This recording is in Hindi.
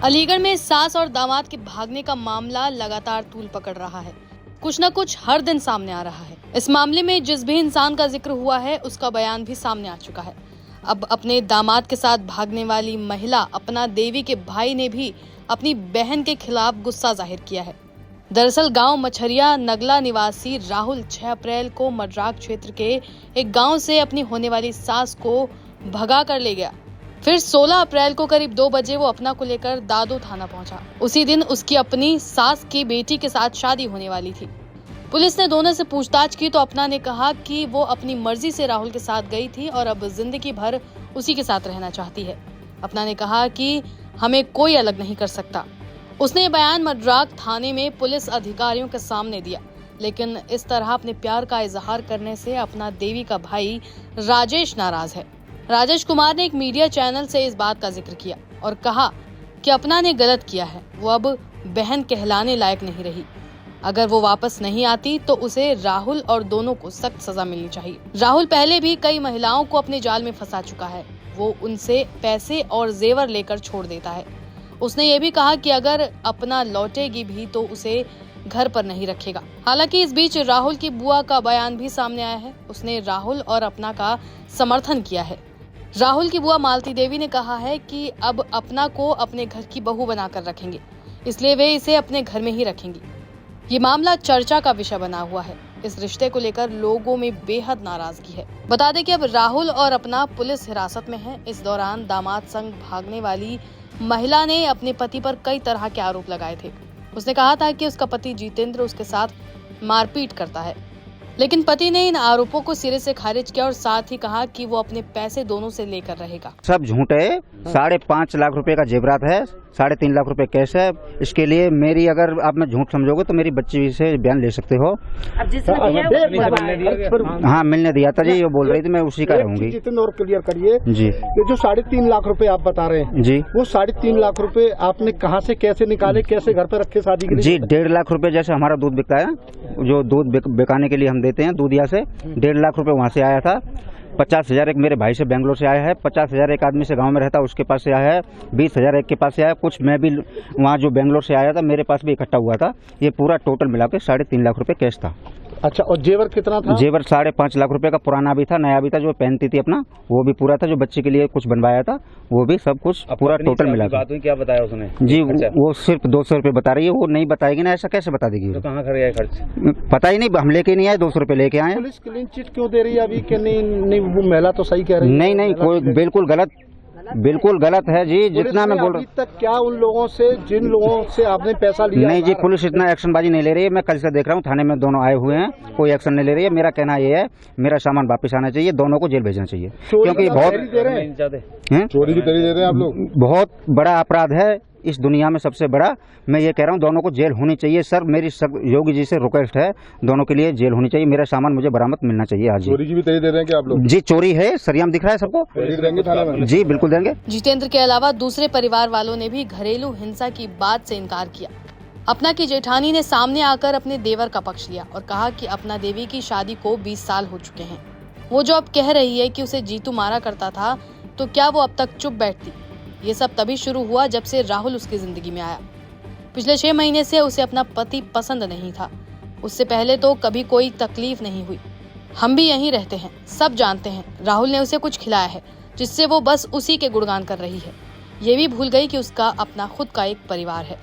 अलीगढ़ में सास और दामाद के भागने का मामला लगातार तूल पकड़ रहा है। कुछ न कुछ हर दिन सामने आ रहा है। इस मामले में जिस भी इंसान का जिक्र हुआ है उसका बयान भी सामने आ चुका है। अब अपने दामाद के साथ भागने वाली महिला अपना देवी के भाई ने भी अपनी बहन के खिलाफ गुस्सा जाहिर किया है। दरअसल गांव मछरिया नगला निवासी राहुल 6 अप्रैल को मड्राक क्षेत्र के एक गांव से अपनी होने वाली सास को भगा कर ले गया। फिर 16 अप्रैल को करीब 2 बजे वो अपना को लेकर दादो थाना पहुंचा। उसी दिन उसकी अपनी सास की बेटी के साथ शादी होने वाली थी। पुलिस ने दोनों से पूछताछ की तो अपना ने कहा कि वो अपनी मर्जी से राहुल के साथ गई थी और अब जिंदगी भर उसी के साथ रहना चाहती है। अपना ने कहा कि हमें कोई अलग नहीं कर सकता। उसने ये बयान मड्राक थाने में पुलिस अधिकारियों के सामने दिया, लेकिन इस तरह अपने प्यार का इजहार करने से अपना देवी का भाई राजेश नाराज है। राजेश कुमार ने एक मीडिया चैनल से इस बात का जिक्र किया और कहा कि अपना ने गलत किया है, वो अब बहन कहलाने लायक नहीं रही। अगर वो वापस नहीं आती तो उसे राहुल और दोनों को सख्त सजा मिलनी चाहिए। राहुल पहले भी कई महिलाओं को अपने जाल में फंसा चुका है। वो उनसे पैसे और जेवर लेकर छोड़ देता है। उसने ये भी कहा कि अगर अपना लौटेगी भी तो उसे घर पर नहीं रखेगा। हालांकि इस बीच राहुल की बुआ का बयान भी सामने आया है। उसने राहुल और अपना का समर्थन किया है। राहुल की बुआ मालती देवी ने कहा है कि अब अपना को अपने घर की बहू बनाकर रखेंगे, इसलिए वे इसे अपने घर में ही रखेंगी। ये मामला चर्चा का विषय बना हुआ है। इस रिश्ते को लेकर लोगों में बेहद नाराजगी है। बता दें कि अब राहुल और अपना पुलिस हिरासत में है। इस दौरान दामाद संग भागने वाली महिला ने अपने पति पर कई तरह के आरोप लगाए थे। उसने कहा था कि उसका पति जितेंद्र उसके साथ मारपीट करता है, लेकिन पति ने इन आरोपों को सिरे से खारिज किया और साथ ही कहा कि वो अपने पैसे दोनों से लेकर रहेगा। सब झूठ है। 5.5 लाख रुपए का जेवरात है, 3.5 लाख रुपए कैश है। इसके लिए मेरी अगर आप मैं झूठ समझोगे तो मेरी बच्ची से बयान ले सकते हो। अब जिसने हाँ, मिलने दिया था जी, वो बोल रही थी मैं उसी का रहूंगी। जितना और क्लियर करिए जी, ये जो 3.5 लाख रुपए आप बता रहे हैं जी, वो 3.5 लाख रुपए आपने कहाँ से कैसे निकाले, कैसे घर पे रखे शादी के लिए? जी, 1.5 लाख रुपए जैसे हमारा दूध बिकता है, जो दूध बेकाने के लिए हम देते हैं दूधिया से, 1.5 लाख रुपए वहाँ से आया था। 50,000 एक मेरे भाई से बेंगलोर से आया है, 50,000 एक आदमी से गांव में रहता उसके पास से आया है, 20,000 एक के पास से आया, कुछ मैं भी वहाँ जो बेंगलोर से आया था मेरे पास भी इकट्ठा हुआ था। ये पूरा टोटल मिला के 3.5 लाख रुपए कैश था। अच्छा, और जेवर कितना था? जेवर 5.5 लाख रुपए का पुराना भी था, नया भी था, जो पहनती थी अपना वो भी पूरा था, जो बच्चे के लिए कुछ बनवाया था वो भी सब कुछ पूरा टोटल मिला। बात हुई, क्या बताया उसने? जी, वो सिर्फ 200 रुपए बता रही है, वो नहीं बताएगी ना, ऐसा कैसे बता देगी? तो कहाँ कर खर्च पता ही नहीं, हम लेके नहीं आए, 200 रुपए लेके आए। पुलिस क्लीन चिट क्यों दे रही है अभी कि नहीं वो महिला तो सही कह रही है? नहीं, कोई बिल्कुल गलत है जी। जितना मैं बोल रहा हूँ तक क्या उन लोगों से, जिन लोगों से आपने पैसा लिया? नहीं जी, पुलिस इतना एक्शनबाजी नहीं ले रही है। मैं कल से देख रहा हूँ थाने में दोनों आए हुए हैं, कोई एक्शन नहीं ले रही है। मेरा कहना ये है, मेरा सामान वापस आना चाहिए, दोनों को जेल भेजना चाहिए, क्योंकि बहुत चोरी की तरी दे रहे हैं आप लोग। बहुत बड़ा अपराध है इस दुनिया में, सबसे बड़ा। मैं ये कह रहा हूँ दोनों को जेल होनी चाहिए। सर, मेरी योगी जी से रिक्वेस्ट है, दोनों के लिए जेल होनी चाहिए। मेरा सामान मुझे बरामद मिलना चाहिए आज। चोरी की भी तरी दे रहे हैं क्या आप लोग? जी, चोरी है, सरियाम दिख रहा है सबको। देंगे थाने में? जी बिल्कुल देंगे। जितेंद्र के अलावा दूसरे परिवार वालों ने भी घरेलू हिंसा की बात से इनकार किया। अपना की जेठानी ने सामने आकर अपने देवर का पक्ष लिया और कहा कि अपना देवी की शादी को 20 साल हो चुके हैं। वो जो अब कह रही है कि उसे जीतू मारा करता था, तो क्या वो अब तक चुप बैठती? ये सब तभी शुरू हुआ जब से राहुल उसकी जिंदगी में आया। पिछले 6 महीने से उसे अपना पति पसंद नहीं था। उससे पहले तो कभी कोई तकलीफ नहीं हुई। हम भी यहीं रहते हैं, सब जानते हैं। राहुल ने उसे कुछ खिलाया है जिससे वो बस उसी के गुणगान कर रही है। ये भी भूल गई कि उसका अपना खुद का एक परिवार है।